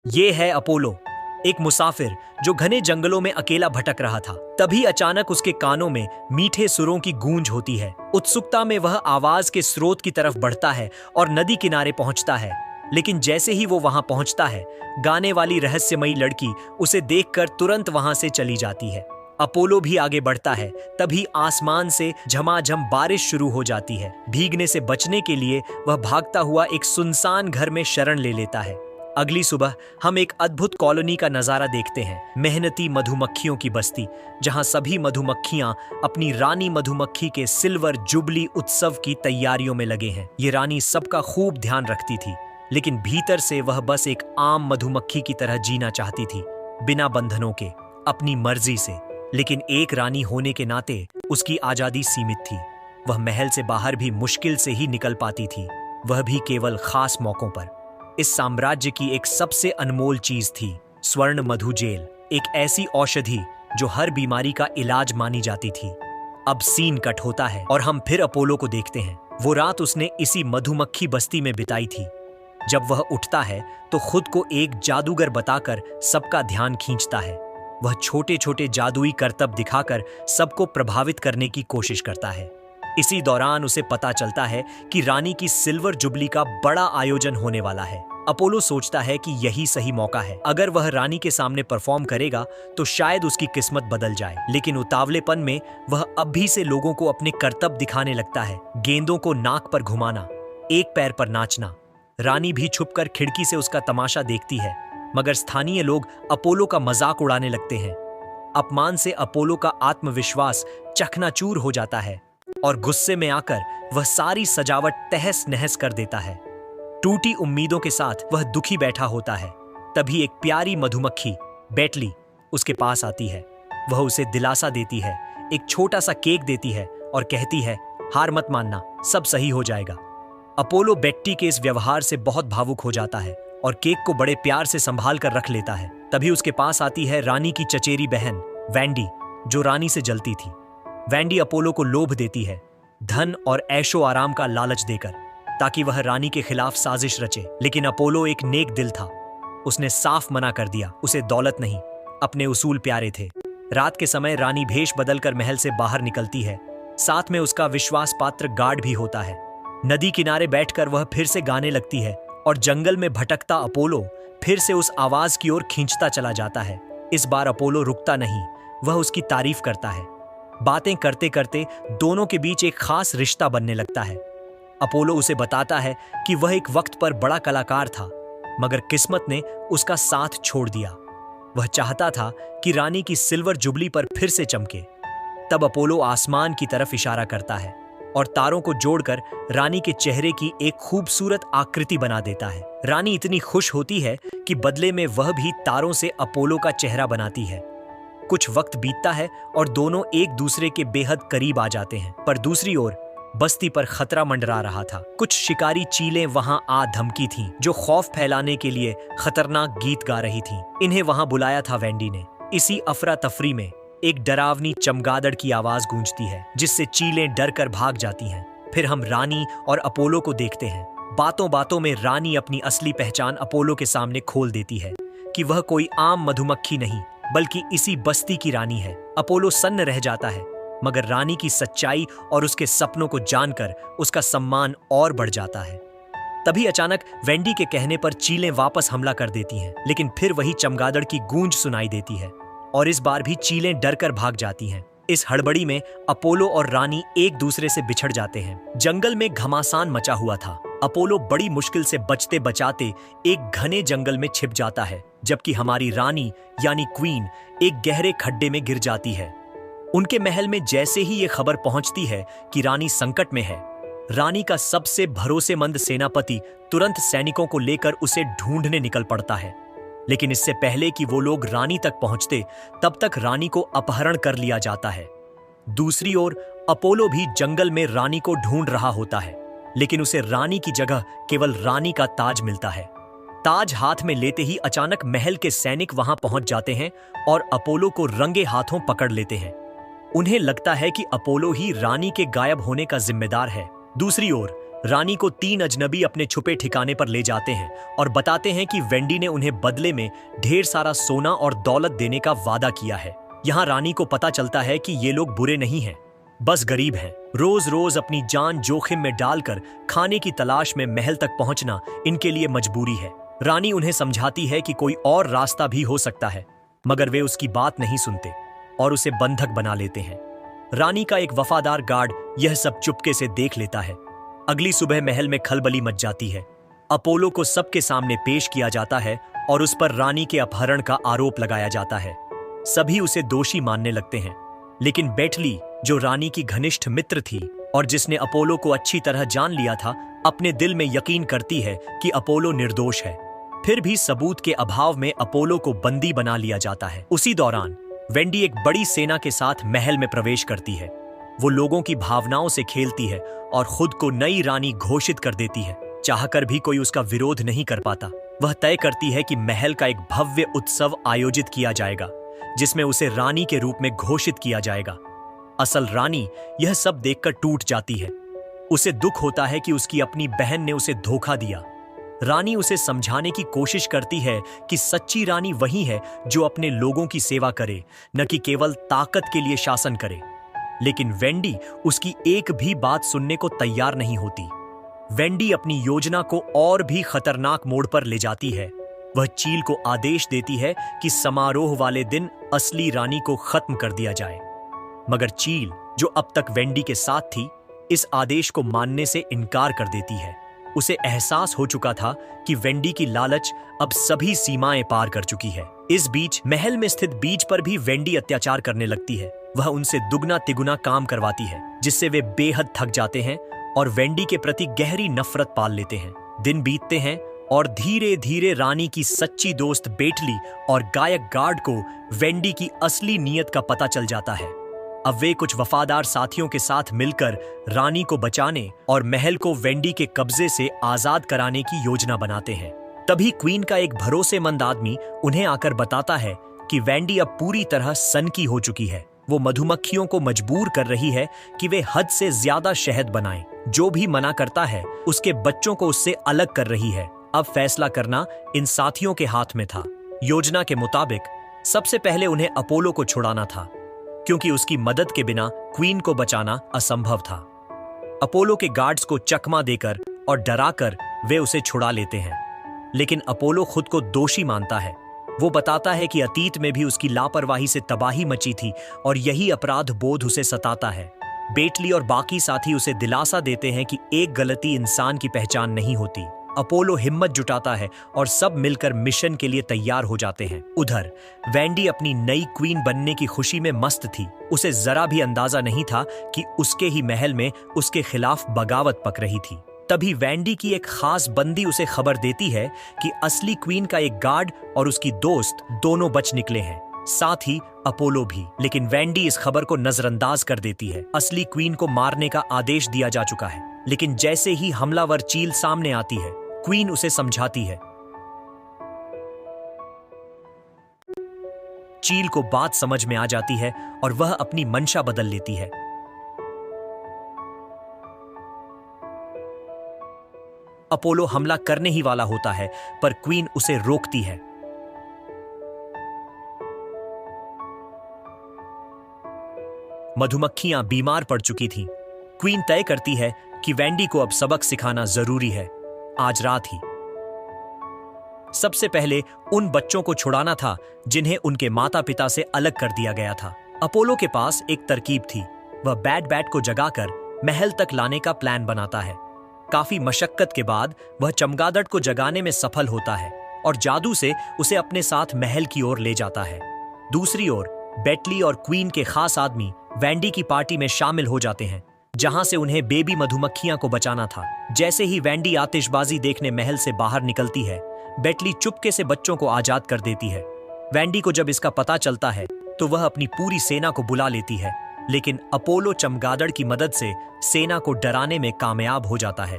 ये है अपोलो, एक मुसाफिर जो घने जंगलों में अकेला भटक रहा था। तभी अचानक उसके कानों में मीठे सुरों की गूंज होती है। उत्सुकता में वह आवाज के स्रोत की तरफ बढ़ता है और नदी किनारे पहुंचता है। लेकिन जैसे ही वो वहां पहुंचता है, गाने वाली रहस्यमयी लड़की उसे देखकर तुरंत वहां से चली जाती है। अपोलो भी आगे बढ़ता है। तभी आसमान से झमाझम बारिश शुरू हो जाती है। भीगने से बचने के लिए वह भागता हुआ एक सुनसान घर में शरण ले लेता है। अगली सुबह हम एक अद्भुत कॉलोनी का नजारा देखते हैं। मेहनती मधुमक्खियों की बस्ती, जहां सभी मधुमक्खियां अपनी रानी मधुमक्खी के सिल्वर जुबली उत्सव की तैयारियों में लगे हैं। ये रानी सबका खूब ध्यान रखती थी, लेकिन भीतर से वह बस एक आम मधुमक्खी की तरह जीना चाहती थी, बिना बंधनों के, अपनी मर्जी से। लेकिन एक रानी होने के नाते उसकी आजादी सीमित थी। वह महल से बाहर भी मुश्किल से ही निकल पाती थी, वह भी केवल खास मौकों पर। इस साम्राज्य की एक सबसे अनमोल चीज थी स्वर्ण मधु जेल, एक ऐसी औषधि जो हर बीमारी का इलाज मानी जाती थी। अब सीन कट होता है और हम फिर अपोलो को देखते हैं। वो रात उसने इसी मधुमक्खी बस्ती में बिताई थी। जब वह उठता है तो खुद को एक जादूगर बताकर सबका ध्यान खींचता है। वह छोटे छोटे जादुई करतब दिखाकर सबको प्रभावित करने की कोशिश करता है। इसी दौरान उसे पता चलता है कि रानी की सिल्वर जुबली का बड़ा आयोजन होने वाला है। अपोलो सोचता है कि यही सही मौका है। अगर वह रानी के सामने परफॉर्म करेगा तो शायद उसकी किस्मत बदल जाए। लेकिन उतावलेपन में वह अब भी से लोगों को अपने करतब दिखाने लगता है। गेंदों को नाक पर घुमाना, एक पैर पर नाचना। रानी भी छुपकर खिड़की से उसका तमाशा देखती है, मगर स्थानीय लोग अपोलो का मजाक उड़ाने लगते हैं। अपमान से अपोलो का आत्मविश्वास चकनाचूर हो जाता है और गुस्से में आकर वह सारी सजावट तहस नहस कर देता है। टूटी उम्मीदों के साथ वह दुखी बैठा होता है। तभी एक प्यारी मधुमक्खी बेटली उसके पास आती है। वह उसे दिलासा देती है, एक छोटा सा केक देती है और कहती है, हार मत मानना, सब सही हो जाएगा। अपोलो बेट्टी के इस व्यवहार से बहुत भावुक हो जाता है और केक को बड़े प्यार से संभाल कर रख लेता है। तभी उसके पास आती है रानी की चचेरी बहन वैंडी, जो रानी से जलती थी। वैंडी अपोलो को लोभ देती है, धन और ऐशो आराम का लालच देकर, ताकि वह रानी के खिलाफ साजिश रचे। लेकिन अपोलो एक नेक दिल था। उसने साफ मना कर दिया। उसे दौलत नहीं, अपने उसूल प्यारे थे। रात के समय रानी भेष बदलकर महल से बाहर निकलती है। साथ में उसका विश्वास पात्र गार्ड भी होता है। नदी किनारे बैठकर वह फिर से गाने लगती है और जंगल में भटकता अपोलो फिर से उस आवाज की ओर खींचता चला जाता है। इस बार अपोलो रुकता नहीं, वह उसकी तारीफ करता है। बातें करते करते दोनों के बीच एक खास रिश्ता बनने लगता है। अपोलो उसे बताता है कि वह एक वक्त पर बड़ा कलाकार था, मगर किस्मत ने उसका साथ छोड़ दिया। वह चाहता था कि रानी की सिल्वर जुबली पर फिर से चमके। तब अपोलो आसमान की तरफ इशारा करता है और तारों को जोड़कर रानी के चेहरे की एक खूबसूरत आकृति बना देता है। रानी इतनी खुश होती है कि बदले में वह भी तारों से अपोलो का चेहरा बनाती है। कुछ वक्त बीतता है और दोनों एक दूसरे के बेहद करीब आ जाते हैं। पर दूसरी ओर बस्ती पर खतरा मंडरा रहा था। कुछ शिकारी चीलें वहां आ धमकी थीं, जो खौफ फैलाने के लिए खतरनाक गीत गा रही थीं। इन्हें वहां बुलाया था वैंडी ने। इसी अफरा तफरी में एक डरावनी चमगादड़ की आवाज गूंजती है, जिससे चीलें डर कर भाग जाती हैं। फिर हम रानी और अपोलो को देखते हैं। बातों बातों में रानी अपनी असली पहचान अपोलो के सामने खोल देती है कि वह कोई आम मधुमक्खी नहीं, बल्कि इसी बस्ती की रानी है। अपोलो सन्न रह जाता है, मगर रानी की सच्चाई और उसके सपनों को जानकर उसका सम्मान और बढ़ जाता है। तभी अचानक वैंडी के कहने पर चीलें वापस हमला कर देती हैं, लेकिन फिर वही चमगादड़ की गूंज सुनाई देती है और इस बार भी चीलें डरकर भाग जाती हैं। इस हड़बड़ी में अपोलो और रानी एक दूसरे से बिछड़ जाते हैं। जंगल में घमासान मचा हुआ था। अपोलो बड़ी मुश्किल से बचते बचाते एक घने जंगल में छिप जाता है, जबकि हमारी रानी यानी क्वीन एक गहरे खड्डे में गिर जाती है। उनके महल में जैसे ही ये खबर पहुंचती है कि रानी संकट में है, रानी का सबसे भरोसेमंद सेनापति तुरंत सैनिकों को लेकर उसे ढूंढने निकल पड़ता है। लेकिन इससे पहले कि वो लोग रानी तक पहुंचते, तब तक रानी को अपहरण कर लिया जाता है। दूसरी ओर अपोलो भी जंगल में रानी को ढूंढ रहा होता है, लेकिन उसे रानी की जगह केवल रानी का ताज मिलता है। ताज हाथ में लेते ही अचानक महल के सैनिक वहां पहुंच जाते हैं और अपोलो को रंगे हाथों पकड़ लेते हैं। उन्हें लगता है कि अपोलो ही रानी के गायब होने का जिम्मेदार है। दूसरी ओर रानी को 3 अजनबी अपने छुपे ठिकाने पर ले जाते हैं और बताते हैं कि वेंडी ने उन्हें बदले में ढेर सारा सोना और दौलत देने का वादा किया है। यहाँ रानी को पता चलता है कि ये लोग बुरे नहीं हैं, बस गरीब हैं। रोज रोज अपनी जान जोखिम में डालकर खाने की तलाश में महल तक पहुंचना इनके लिए मजबूरी है। रानी उन्हें समझाती है कि कोई और रास्ता भी हो सकता है, मगर वे उसकी बात नहीं सुनते और उसे बंधक बना लेते हैं। रानी का एक वफादार गार्ड यह सब चुपके से देख लेता है। अगली सुबह महल में खलबली मच जाती है। अपोलो को सबके सामने पेश किया जाता है और उस पर रानी के अपहरण का आरोप लगाया जाता है। सभी उसे दोषी मानने लगते हैं, लेकिन बेटली, जो रानी की घनिष्ठ मित्र थी और जिसने अपोलो को अच्छी तरह जान लिया था, अपने दिल में यकीन करती है कि अपोलो निर्दोष है। फिर भी सबूत के अभाव में अपोलो को बंदी बना लिया जाता है। उसी दौरान वेंडी एक बड़ी सेना के साथ महल में प्रवेश करती है। वो लोगों की भावनाओं से खेलती है और खुद को नई रानी घोषित कर देती है। चाहकर भी कोई उसका विरोध नहीं कर पाता। वह तय करती है कि महल का एक भव्य उत्सव आयोजित किया जाएगा, जिसमें उसे रानी के रूप में घोषित किया जाएगा। असल रानी यह सब देखकर टूट जाती है। उसे दुख होता है कि उसकी अपनी बहन ने उसे धोखा दिया। रानी उसे समझाने की कोशिश करती है कि सच्ची रानी वही है जो अपने लोगों की सेवा करे, न कि केवल ताकत के लिए शासन करे। लेकिन वेंडी उसकी एक भी बात सुनने को तैयार नहीं होती। वेंडी अपनी योजना को और भी खतरनाक मोड़ पर ले जाती है। वह चील को आदेश देती है कि समारोह वाले दिन असली रानी को खत्म कर दिया जाए, मगर चील, जो अब तक वेंडी के साथ थी, इस आदेश को मानने से इनकार कर देती है। उसे एहसास हो चुका था कि वेंडी की लालच अब सभी सीमाएं पार कर चुकी है। इस बीच महल में स्थित बीज पर भी वेंडी अत्याचार करने लगती है। वह उनसे दुगना तिगुना काम करवाती है, जिससे वे बेहद थक जाते हैं और वेंडी के प्रति गहरी नफरत पाल लेते हैं। दिन बीतते हैं और धीरे धीरे रानी की सच्ची दोस्त बेटली और गायक गार्ड को वेंडी की असली नीयत का पता चल जाता है। अब वे कुछ वफादार साथियों के साथ मिलकर रानी को बचाने और महल को वेंडी के कब्जे से आजाद कराने की योजना बनाते हैं। तभी क्वीन का एक भरोसेमंद आदमी उन्हें आकर बताता है कि वेंडी अब पूरी तरह सनकी हो चुकी है। वो मधुमक्खियों को मजबूर कर रही है कि वे हद से ज्यादा शहद बनाएं। जो भी मना करता है उसके बच्चों को उससे अलग कर रही है। अब फैसला करना इन साथियों के हाथ में था। योजना के मुताबिक सबसे पहले उन्हें अपोलो को छुड़ाना था, क्योंकि उसकी मदद के बिना क्वीन को बचाना असंभव था। अपोलो के गार्ड्स को चकमा देकर और डराकर वे उसे छुड़ा लेते हैं, लेकिन अपोलो खुद को दोषी मानता है। वो बताता है कि अतीत में भी उसकी लापरवाही से तबाही मची थी और यही अपराध बोध उसे सताता है। बेटली और बाकी साथी उसे दिलासा देते हैं कि एक गलती इंसान की पहचान नहीं होती। अपोलो हिम्मत जुटाता है और सब मिलकर मिशन के लिए तैयार हो जाते हैं। उधर वेंडी अपनी नई क्वीन बनने की खुशी में मस्त थी। उसे जरा भी अंदाजा नहीं था कि उसके ही महल में उसके खिलाफ बगावत पक रही थी। तभी वेंडी की एक खास बंदी उसे खबर देती है कि असली क्वीन का एक गार्ड और उसकी दोस्त दोनों बच निकले हैं, साथ ही अपोलो भी। लेकिन वेंडी इस खबर को नजरअंदाज कर देती है। असली क्वीन को मारने का आदेश दिया जा चुका है, लेकिन जैसे ही हमलावर चील सामने आती है, क्वीन उसे समझाती है। चील को बात समझ में आ जाती है और वह अपनी मंशा बदल लेती है। अपोलो हमला करने ही वाला होता है, पर क्वीन उसे रोकती है। मधुमक्खियां बीमार पड़ चुकी थीं। क्वीन तय करती है कि वेंडी को अब सबक सिखाना जरूरी है, आज रात ही। सबसे पहले उन बच्चों को छुड़ाना था जिन्हें उनके माता पिता से अलग कर दिया गया था। अपोलो के पास एक तरकीब थी। वह बैड बैट को जगाकर महल तक लाने का प्लान बनाता है। काफी मशक्कत के बाद वह चमगादड़ को जगाने में सफल होता है और जादू से उसे अपने साथ महल की ओर ले जाता है। दूसरी ओर बेटली और क्वीन के खास आदमी वेंडी की पार्टी में शामिल हो जाते हैं, जहां से उन्हें बेबी मधुमक्खियां को बचाना था। जैसे ही वेंडी आतिशबाजी देखने महल से बाहर निकलती है, बेटली चुपके से बच्चों को आजाद कर देती है। वेंडी को जब इसका पता चलता है तो वह अपनी पूरी सेना को बुला लेती है, लेकिन अपोलो चमगादड़ की मदद से सेना को डराने में कामयाब हो जाता है।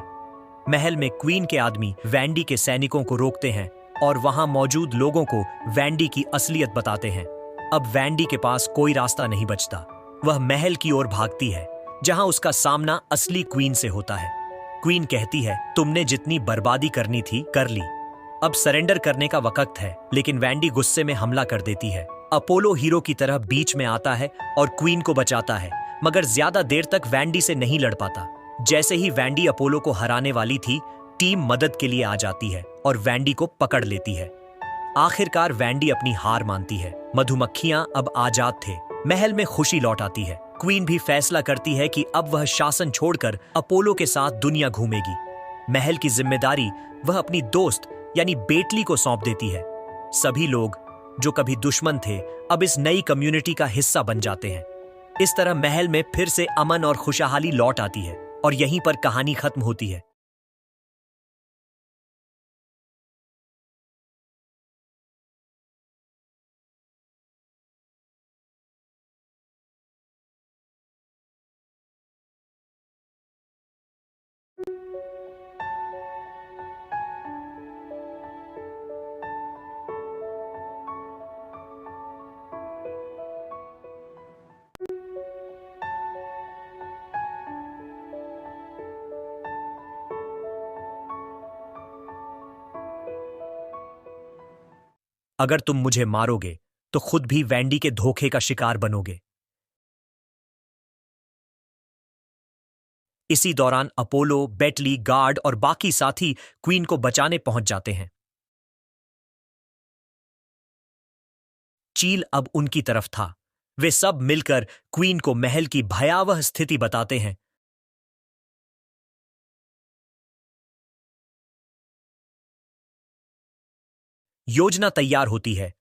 महल में क्वीन के आदमी वेंडी के सैनिकों को रोकते हैं और वहां मौजूद लोगों को वेंडी की असलियत बताते हैं। अब वेंडी के पास कोई रास्ता नहीं बचता। वह महल की ओर भागती है, जहां उसका सामना असली क्वीन से होता है। क्वीन कहती है, तुमने जितनी बर्बादी करनी थी कर ली, अब सरेंडर करने का वक्त है। लेकिन वैंडी गुस्से में हमला कर देती है। अपोलो हीरो की तरह बीच में आता है और क्वीन को बचाता है, मगर ज्यादा देर तक वैंडी से नहीं लड़ पाता। जैसे ही वैंडी अपोलो को हराने वाली थी, टीम मदद के लिए आ जाती है और वैंडी को पकड़ लेती है। आखिरकार वैंडी अपनी हार मानती है। मधुमक्खियां अब आजाद थे। महल में खुशी लौट आती है। क्वीन भी फैसला करती है कि अब वह शासन छोड़कर अपोलो के साथ दुनिया घूमेगी। महल की जिम्मेदारी वह अपनी दोस्त यानी बेटली को सौंप देती है। सभी लोग जो कभी दुश्मन थे अब इस नई कम्युनिटी का हिस्सा बन जाते हैं। इस तरह महल में फिर से अमन और खुशहाली लौट आती है और यहीं पर कहानी खत्म होती है। अगर तुम मुझे मारोगे तो खुद भी वैंडी के धोखे का शिकार बनोगे। इसी दौरान अपोलो, बेटली, गार्ड और बाकी साथी क्वीन को बचाने पहुंच जाते हैं। चील अब उनकी तरफ था। वे सब मिलकर क्वीन को महल की भयावह स्थिति बताते हैं। योजना तैयार होती है।